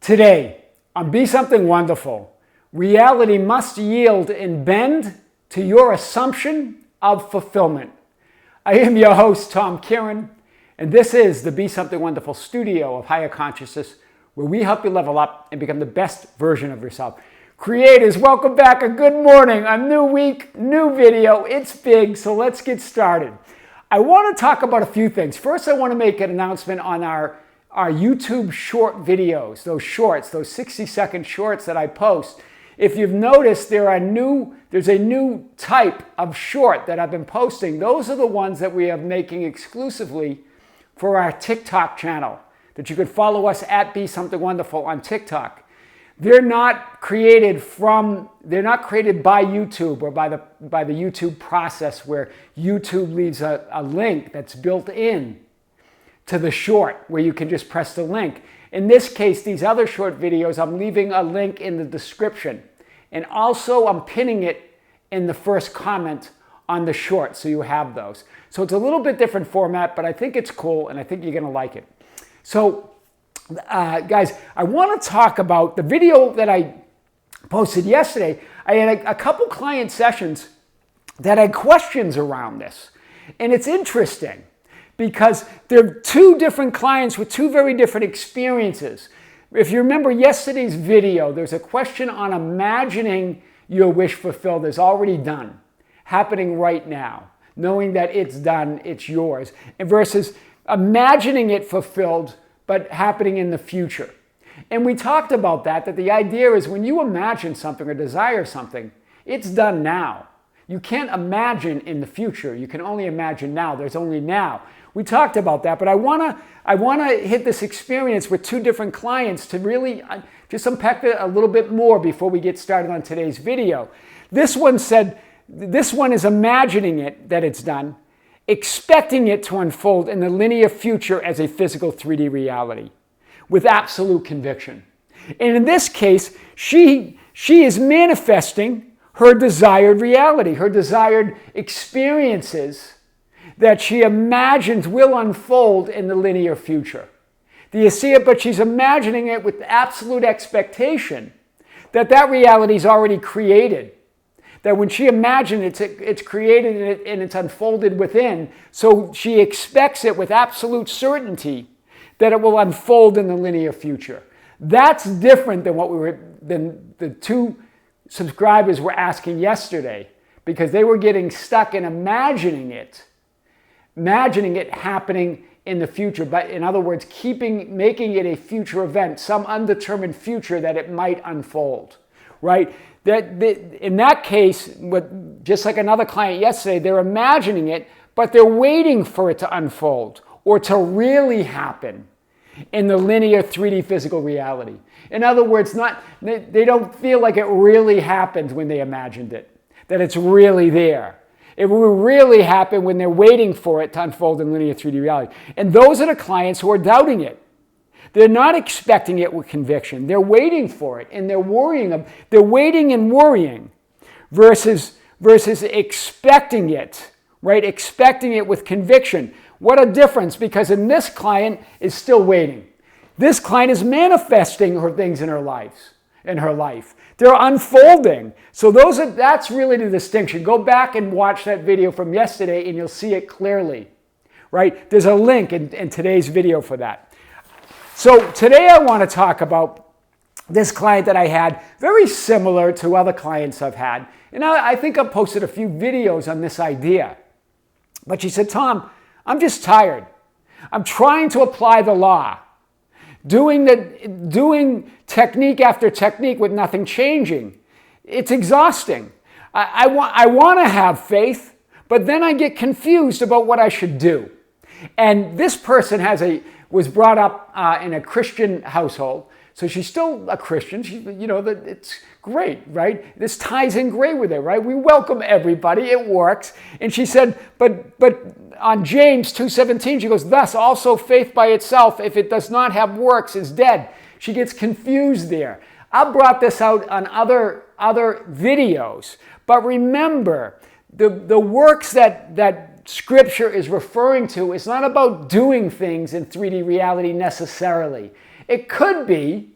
Today, on Be Something Wonderful, reality must yield and bend to your assumption of fulfillment. I am your host, Tom Kearin, and this is the Be Something Wonderful studio of higher consciousness, where we help you level up and become the best version of yourself. Creators, welcome back. A good morning. A new week, new video. It's big, so let's get started. I want to talk about a few things. First, I want to make an announcement on our YouTube short videos, those shorts, those 60-second shorts that I post. If you've noticed, there's a new type of short that I've been posting. Those are the ones that we are making exclusively for our TikTok channel, that you could follow us at Be Something Wonderful on TikTok. They're not created by YouTube or by the YouTube process where YouTube leaves a link that's built in to the short where you can just press the link. In this case, these other short videos, I'm leaving a link in the description. And also I'm pinning it in the first comment on the short, so you have those. So it's a little bit different format, but I think it's cool and I think you're gonna like it. So guys, I wanna talk about the video that I posted yesterday. I had a couple client sessions that had questions around this. And it's interesting, because they're two different clients with two very different experiences. If you remember yesterday's video, there's a question on imagining your wish fulfilled is already done, happening right now, knowing that it's done, it's yours, and versus imagining it fulfilled, but happening in the future. And we talked about that the idea is when you imagine something or desire something, it's done now. You can't imagine in the future. You can only imagine now. There's only now. We talked about that, but I wanna hit this experience with two different clients to really just unpack it a little bit more before we get started on today's video. This one is imagining it, that it's done, expecting it to unfold in the linear future as a physical 3D reality with absolute conviction. And in this case, she is manifesting her desired reality, her desired experiences that she imagines will unfold in the linear future. Do you see it? But she's imagining it with absolute expectation that reality is already created. That when she imagines it's created and it's unfolded within, so she expects it with absolute certainty that it will unfold in the linear future. That's different than the two subscribers were asking yesterday, because they were getting stuck in imagining it happening in the future, but in other words, making it a future event, some undetermined future that it might unfold, right? In that case, just like another client yesterday, they're imagining it, but they're waiting for it to unfold or to really happen in the linear 3D physical reality. In other words, they don't feel like it really happened when they imagined it, that it's really there. It will really happen when they're waiting for it to unfold in linear 3D reality. And those are the clients who are doubting it. They're not expecting it with conviction. They're waiting for it, and they're worrying. They're waiting and worrying versus expecting it, right? Expecting it with conviction. What a difference, because in this client is still waiting. This client is manifesting her things in her life. They're unfolding. So that's really the distinction. Go back and watch that video from yesterday and you'll see it clearly, right? There's a link in today's video for that. So today I want to talk about this client that I had, very similar to other clients I've had. And I think I've posted a few videos on this idea. But she said, Tom, I'm just tired. I'm trying to apply the law. Doing technique after technique with nothing changing. It's exhausting. I want to have faith, but then I get confused about what I should do. And this person was brought up in a Christian household, so she's still a Christian. It's great, right? This ties in great with it, right? We welcome everybody. It works. And she said, but on James 2:17, she goes, thus also faith by itself, if it does not have works, is dead. She gets confused there. I brought this out on other videos. But remember, the works that Scripture is referring to is not about doing things in 3D reality necessarily. It could be,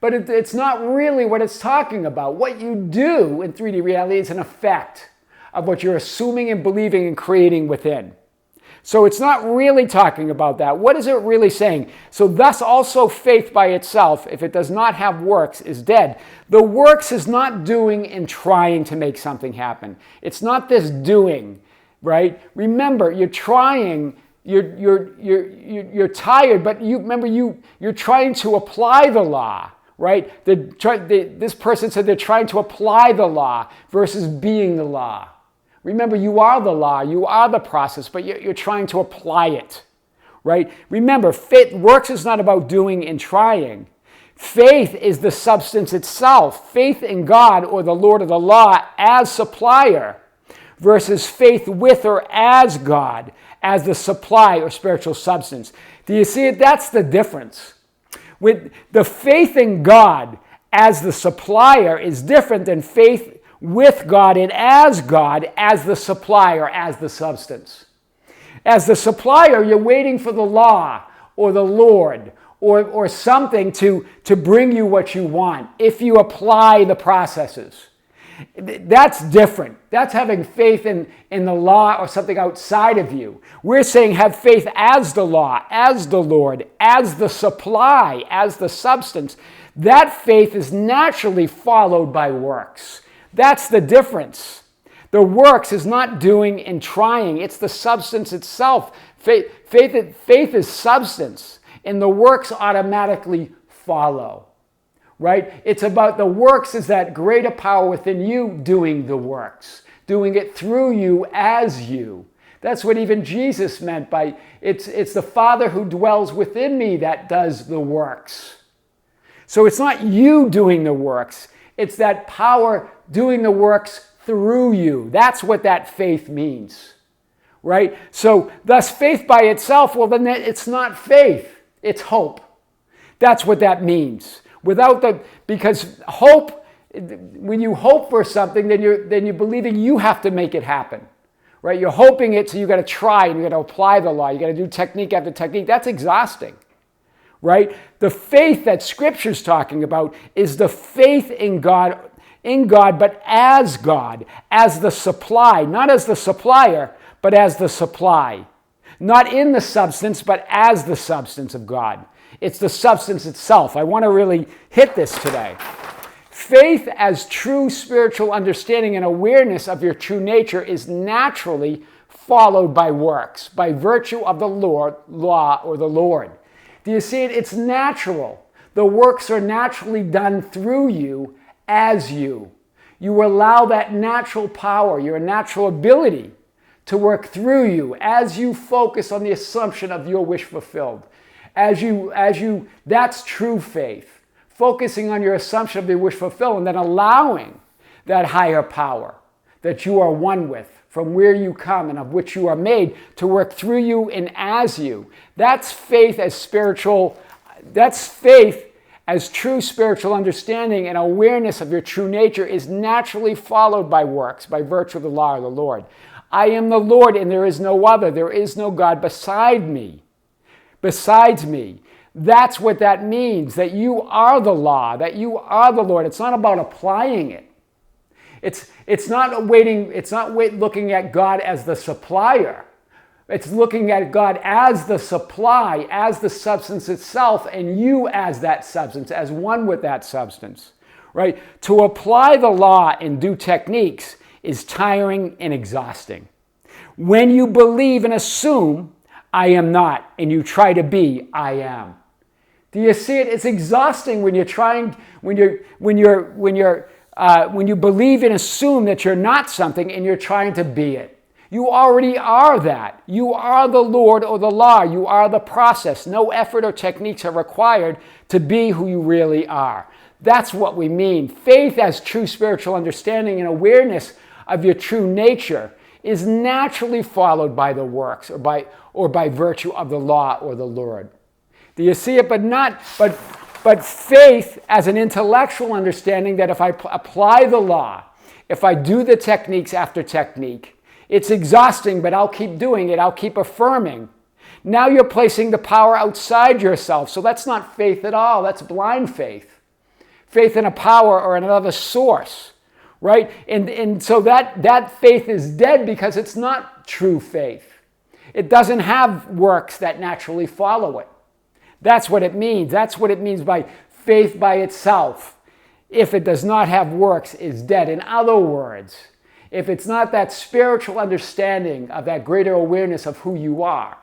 but it's not really what it's talking about. What you do in 3D reality is an effect of what you're assuming and believing and creating within. So it's not really talking about that. What is it really saying? So thus also faith by itself, if it does not have works, is dead. The works is not doing and trying to make something happen. It's not this doing, right? Remember, you're trying, you're tired, but you're trying to apply the law, right? This person said they're trying to apply the law versus being the law. Remember, you are the law, you are the process, but you're trying to apply it, right? Remember, faith, works is not about doing and trying. Faith is the substance itself. Faith in God or the Lord of the law as supplier versus faith with or as God as the supply or spiritual substance. Do you see it? That's the difference. With the faith in God as the supplier is different than faith with God and as God as the supplier, as the substance. As the supplier, you're waiting for the law or the Lord or something to bring you what you want if you apply the processes. That's different. That's having faith in the law or something outside of you. We're saying have faith as the law, as the Lord, as the supply, as the substance. That faith is naturally followed by works. That's the difference. The works is not doing and trying. It's the substance itself. Faith is substance, and the works automatically follow, right? It's about the works is that greater power within you doing the works, doing it through you as you. That's what even Jesus meant by, it's the Father who dwells within me that does the works. So it's not you doing the works. It's that power doing the works through you. That's what that faith means, right? So thus faith by itself, well then it's not faith, it's hope. That's what that means. Because hope, when you hope for something, then you're believing you have to make it happen, right? You're hoping it, so you got to try and you got to apply the law. You got to do technique after technique. That's exhausting, right? The faith that Scripture's talking about is the faith in God, but as God, as the supply, not as the supplier, but as the supply. Not in the substance, but as the substance of God. It's the substance itself. I want to really hit this today. Faith as true spiritual understanding and awareness of your true nature is naturally followed by works, by virtue of the law or the Lord. Do you see it? It's natural. The works are naturally done through you as you. You allow that natural power, your natural ability to work through you as you focus on the assumption of your wish fulfilled. That's true faith. Focusing on your assumption of the wish fulfilled and then allowing that higher power that you are one with, from where you come and of which you are made, to work through you and as you. That's faith as spiritual, that's faith as true spiritual understanding and awareness of your true nature is naturally followed by works, by virtue of the law of the Lord. I am the Lord and there is no other. There is no God beside me. Besides me. That's what that means, that you are the law, that you are the Lord. It's not about applying it. It's not looking at God as the supplier. It's looking at God as the supply, as the substance itself, and you as that substance, as one with that substance, right? To apply the law and do techniques is tiring and exhausting. When you believe and assume, I am not, and you try to be, I am. Do you see it? It's exhausting when you believe and assume that you're not something and you're trying to be it. You already are that. You are the Lord or the law. You are the process. No effort or techniques are required to be who you really are. That's what we mean. Faith as true spiritual understanding and awareness of your true nature is naturally followed by the works or by virtue of the law or the Lord. Do you see it? But faith as an intellectual understanding that if I apply the law, if I do the techniques after technique, it's exhausting, but I'll keep doing it. I'll keep affirming. Now you're placing the power outside yourself. So that's not faith at all. That's blind faith. faith in a power or another source, right? And so that faith is dead because it's not true faith. It doesn't have works that naturally follow it. That's what it means. That's what it means by faith by itself. If it does not have works, is dead. In other words, if it's not that spiritual understanding of that greater awareness of who you are,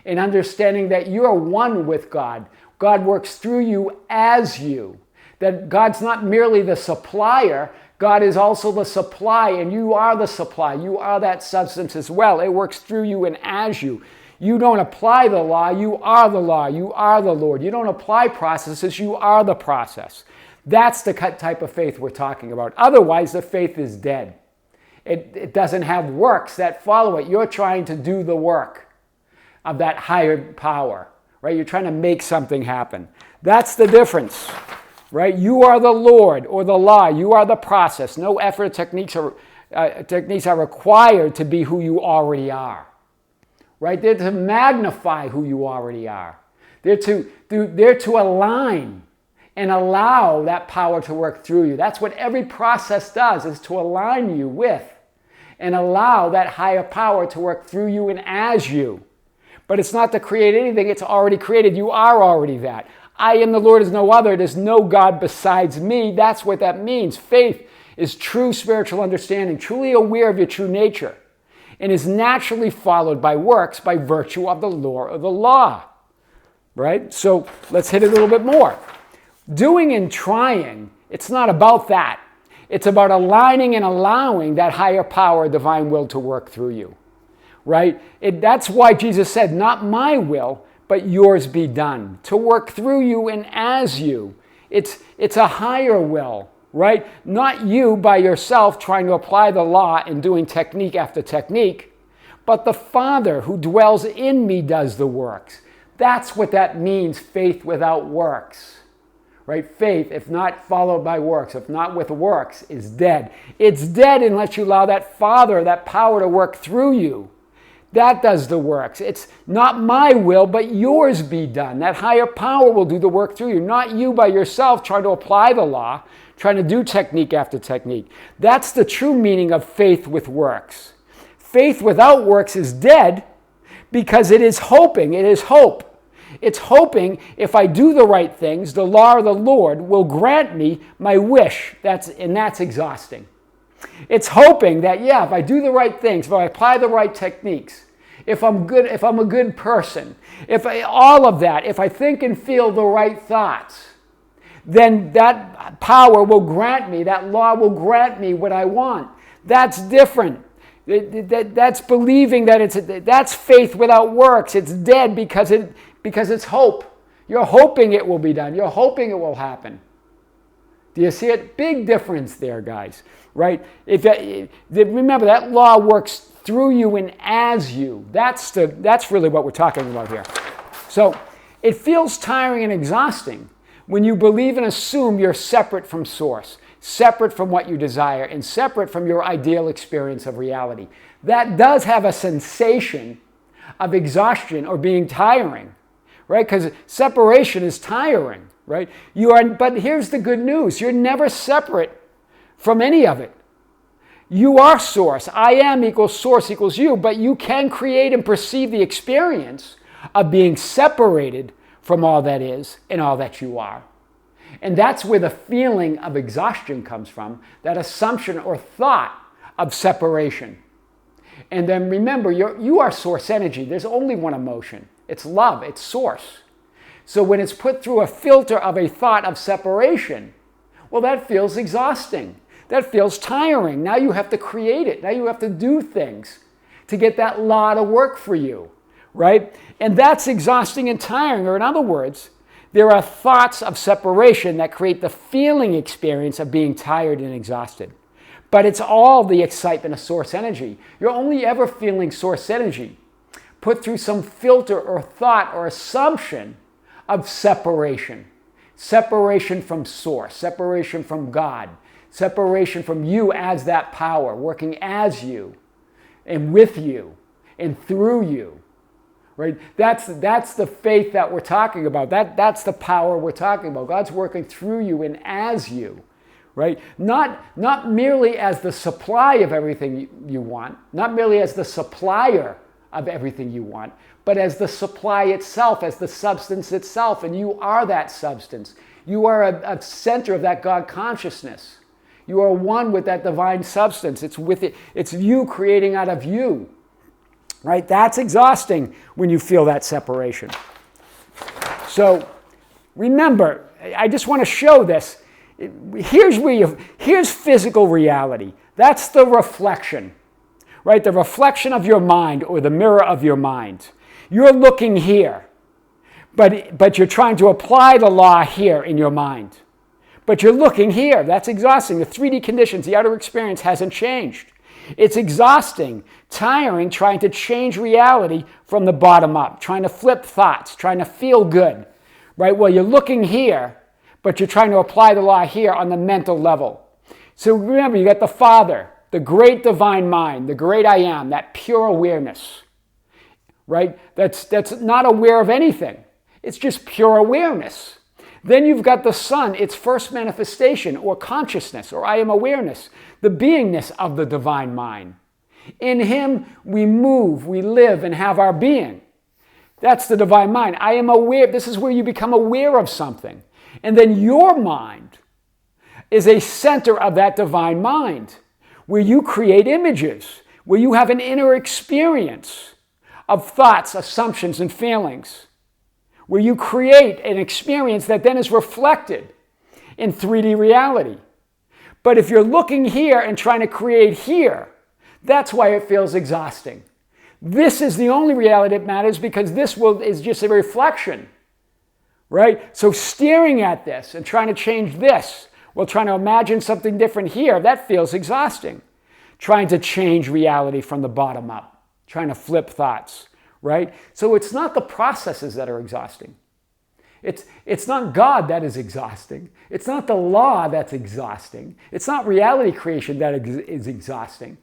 and understanding that you are one with God, God works through you as you, that God's not merely the supplier, God is also the supply, and you are the supply. You are that substance as well. It works through you and as you. You don't apply the law, you are the law. You are the Lord. You don't apply processes, you are the process. That's the type of faith we're talking about. Otherwise, the faith is dead. It doesn't have works that follow it. You're trying to do the work of that higher power, right? You're trying to make something happen. That's the difference, right? You are the Lord or the law. You are the process. No effort techniques are required to be who you already are, right? They're to magnify who you already are. They're to align and allow that power to work through you. That's what every process does, is to align you with and allow that higher power to work through you and as you. But it's not to create anything. It's already created. You are already that. I am the Lord, is no other. There's no God besides me. That's what that means. Faith is true spiritual understanding, truly aware of your true nature, and is naturally followed by works by virtue of the law or the law. Right? So let's hit it a little bit more. Doing and trying, it's not about that. It's about aligning and allowing that higher power, divine will, to work through you. Right? That's why Jesus said, not my will, but yours be done, to work through you and as you. It's a higher will, right? Not you by yourself trying to apply the law and doing technique after technique, but the Father who dwells in me does the works. That's what that means, faith without works. Right? Faith, if not followed by works, if not with works, is dead. It's dead unless you allow that Father, that power to work through you. That does the works. It's not my will, but yours be done. That higher power will do the work through you, not you by yourself trying to apply the law, trying to do technique after technique. That's the true meaning of faith with works. Faith without works is dead because it is hoping. It is hope. It's hoping if I do the right things, the law of the Lord will grant me my wish. That's exhausting. It's hoping that, if I do the right things, if I apply the right techniques, if I'm a good person, all of that, if I think and feel the right thoughts, then that power will grant me, that law will grant me what I want. That's different. That's believing that that's faith without works. It's dead because it's hope. You're hoping it will be done. You're hoping it will happen. Do you see it? Big difference there, guys. Right? Remember, that law works through you and as you. That's really what we're talking about here. So it feels tiring and exhausting when you believe and assume you're separate from Source, separate from what you desire, and separate from your ideal experience of reality. That does have a sensation of exhaustion or being tiring, right? Because separation is tiring, right? But here's the good news. You're never separate from any of it. You are Source. I am equals Source equals you, but you can create and perceive the experience of being separated from all that is and all that you are. And that's where the feeling of exhaustion comes from, that assumption or thought of separation. And then remember, you are Source energy. There's only one emotion. It's love. It's Source. So when it's put through a filter of a thought of separation, well, that feels exhausting. That feels tiring. Now you have to create it. Now you have to do things to get that law to work for you, right? And that's exhausting and tiring. Or in other words, there are thoughts of separation that create the feeling experience of being tired and exhausted. But it's all the excitement of Source energy. You're only ever feeling Source energy put through some filter or thought or assumption of separation. Separation from Source, separation from God, separation from you as that power, working as you and with you and through you, right? That's the faith that we're talking about. That's the power we're talking about. God's working through you and as you, right? Not merely as the supply of everything you want, not merely as the supplier of everything you want, but as the supply itself, as the substance itself, and you are that substance. You are a center of that God consciousness. You are one with that divine substance. It's with it. It's you creating out of you, right? That's exhausting when you feel that separation. So remember, I just want to show this. Here's physical reality. That's the reflection, right? The reflection of your mind or the mirror of your mind. You're looking here, but you're trying to apply the law here in your mind. But you're looking here. That's exhausting. The 3D conditions, the outer experience hasn't changed. It's exhausting, tiring, trying to change reality from the bottom up, trying to flip thoughts, trying to feel good, right? Well, you're looking here, but you're trying to apply the law here on the mental level. So remember, you got the Father, the great divine mind, the great I am, that pure awareness, right? That's not aware of anything. It's just pure awareness. Then you've got the Son, its first manifestation, or consciousness, or I am awareness, the beingness of the divine mind. In Him we move, we live, and have our being. That's the divine mind. I am aware. This is where you become aware of something. And then your mind is a center of that divine mind, where you create images, where you have an inner experience of thoughts, assumptions, and feelings, where you create an experience that then is reflected in 3D reality. But if you're looking here and trying to create here, that's why it feels exhausting. This is the only reality that matters, because this is just a reflection, right? So staring at this and trying to change this while trying to imagine something different here, that feels exhausting. Trying to change reality from the bottom up, trying to flip thoughts. Right? So it's not the processes that are exhausting. It's not God that is exhausting. It's not the law that's exhausting. It's not reality creation that is exhausting.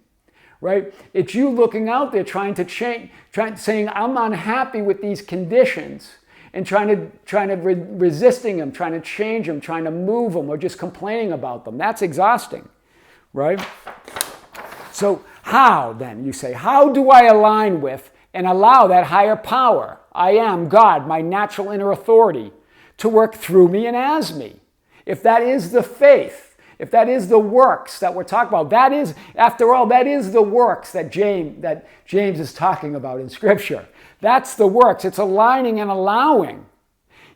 Right? It's you looking out there trying to change, saying, I'm unhappy with these conditions, and resisting them, trying to change them, trying to move them, or just complaining about them. That's exhausting. Right? So how then, you say, how do I align with and allow that higher power, I am God, my natural inner authority, to work through me and as me? If that is the faith, if that is the works that we're talking about, that is, after all, that is the works that James is talking about in Scripture. That's the works. It's aligning and allowing.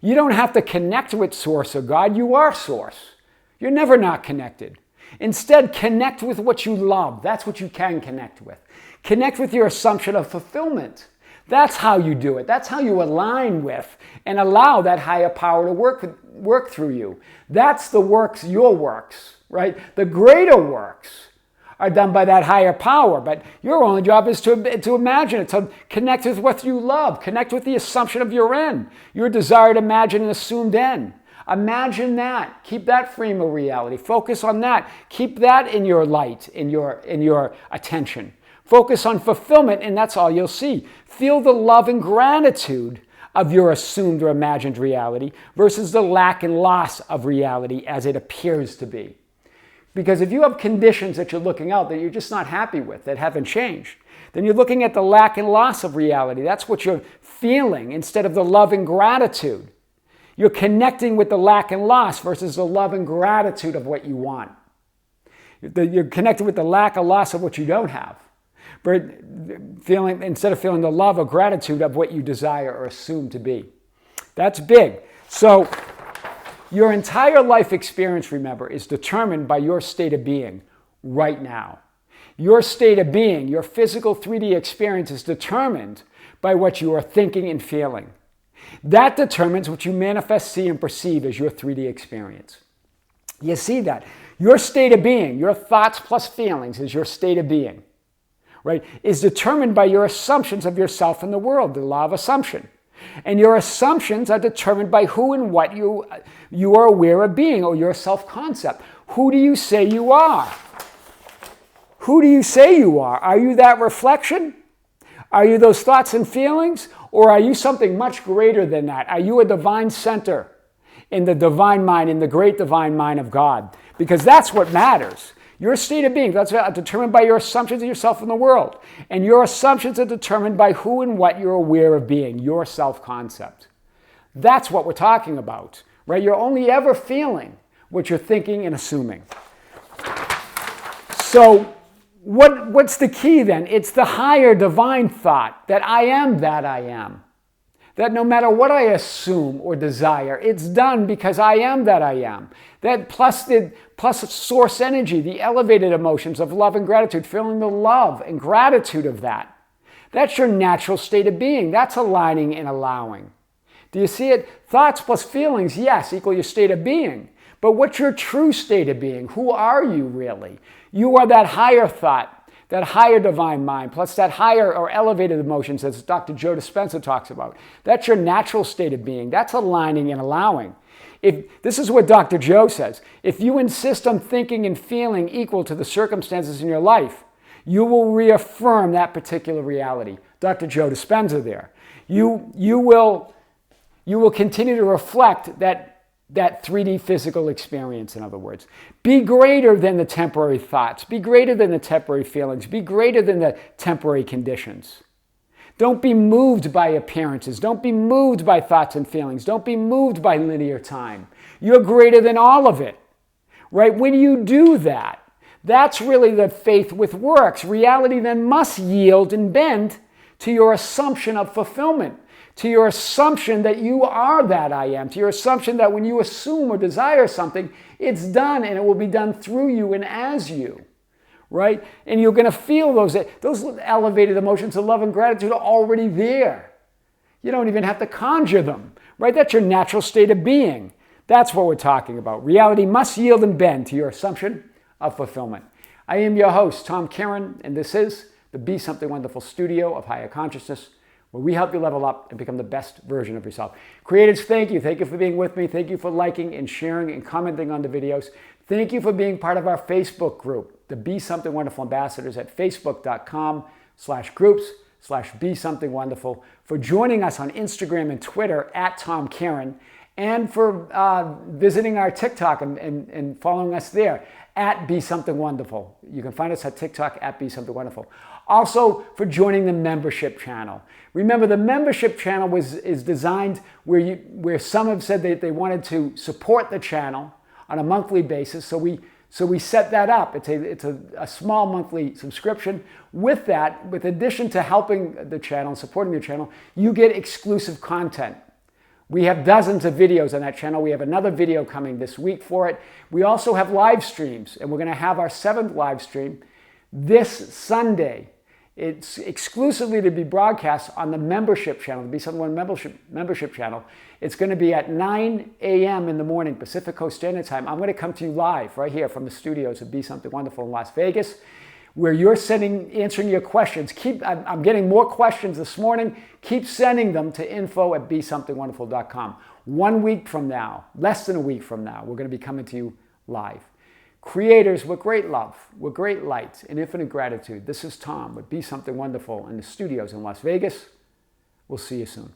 You don't have to connect with Source or God. You are Source. You're never not connected. Instead, connect with what you love. That's what you can connect with. Connect with your assumption of fulfillment. That's how you do it. That's how you align with and allow that higher power to work through you. That's the works, your works, right? The greater works are done by that higher power, but your only job is to imagine it, to connect with what you love, connect with the assumption of your end, your desired, imagined, and assumed end. Imagine that. Keep that frame of reality. Focus on that. Keep that in your light, in your attention. Focus on fulfillment, and that's all you'll see. Feel the love and gratitude of your assumed or imagined reality versus the lack and loss of reality as it appears to be. Because if you have conditions that you're looking out that you're just not happy with, that haven't changed, then you're looking at the lack and loss of reality. That's what you're feeling instead of the love and gratitude. You're connecting with the lack and loss versus the love and gratitude of what you want. You're connected with the lack or loss of what you don't have. But instead of feeling the love or gratitude of what you desire or assume to be. That's big. So your entire life experience, remember, is determined by your state of being right now. Your state of being, your physical 3D experience is determined by what you are thinking and feeling. That determines what you manifest, see, and perceive as your 3D experience. You see that? Your state of being, your thoughts plus feelings is your state of being. Right, is determined by your assumptions of yourself and the world, the law of assumption. And your assumptions are determined by who and what you are aware of being, or your self-concept. Who do you say you are? Who do you say you are? Are you that reflection? Are you those thoughts and feelings? Or are you something much greater than that? Are you a divine center in the divine mind, in the great divine mind of God? Because that's what matters. Your state of being, that's determined by your assumptions of yourself in the world. And your assumptions are determined by who and what you're aware of being, your self-concept. That's what we're talking about, right? You're only ever feeling what you're thinking and assuming. So what's the key then? It's the higher divine thought that I am that I am. That no matter what I assume or desire, it's done because I am that I am. That plus source energy, the elevated emotions of love and gratitude, feeling the love and gratitude of that. That's your natural state of being. That's aligning and allowing. Do you see it? Thoughts plus feelings, yes, equal your state of being. But what's your true state of being? Who are you really? You are that higher thought, that higher divine mind, plus that higher or elevated emotions, as Dr. Joe Dispenza talks about. That's your natural state of being. That's aligning and allowing. This is what Dr. Joe says. If you insist on thinking and feeling equal to the circumstances in your life, you will reaffirm that particular reality. Dr. Joe Dispenza there. You will continue to reflect that 3D physical experience, in other words. Be greater than the temporary thoughts. Be greater than the temporary feelings. Be greater than the temporary conditions. Don't be moved by appearances. Don't be moved by thoughts and feelings. Don't be moved by linear time. You're greater than all of it, right? When you do that, that's really the faith with works. Reality then must yield and bend to your assumption of fulfillment, to your assumption that you are that I am, to your assumption that when you assume or desire something, it's done and it will be done through you and as you, right? And you're going to feel those elevated emotions of love and gratitude are already there. You don't even have to conjure them, right? That's your natural state of being. That's what we're talking about. Reality must yield and bend to your assumption of fulfillment. I am your host, Tom Kearin, and this is the Be Something Wonderful studio of higher consciousness, where we help you level up and become the best version of yourself. Creatives, thank you. Thank you for being with me. Thank you for liking and sharing and commenting on the videos. Thank you for being part of our Facebook group, the Be Something Wonderful Ambassadors at facebook.com/groups/Be Something Wonderful, for joining us on Instagram and Twitter at Tom Kearin, and for visiting our TikTok and following us there at Be Something Wonderful. You can find us at TikTok at Be Something Wonderful. Also, for joining the membership channel. Remember, the membership channel is designed where some have said that they wanted to support the channel on a monthly basis. So we set that up. It's a small monthly subscription. With that, with addition to helping the channel and supporting the channel, you get exclusive content. We have dozens of videos on that channel. We have another video coming this week for it. We also have live streams, and we're going to have our 7th live stream this Sunday. It's exclusively to be broadcast on the membership channel, the Be Something Wonderful membership channel. It's going to be at 9 a.m. in the morning, Pacific Coast Standard Time. I'm going to come to you live right here from the studios of Be Something Wonderful in Las Vegas, where you're answering your questions. I'm getting more questions this morning. Keep sending them to info@besomethingwonderful.com. 1 week from now, less than a week from now, we're going to be coming to you live. Creators with great love, with great light and infinite gratitude. This is Tom with Be Something Wonderful in the studios in Las Vegas. We'll see you soon.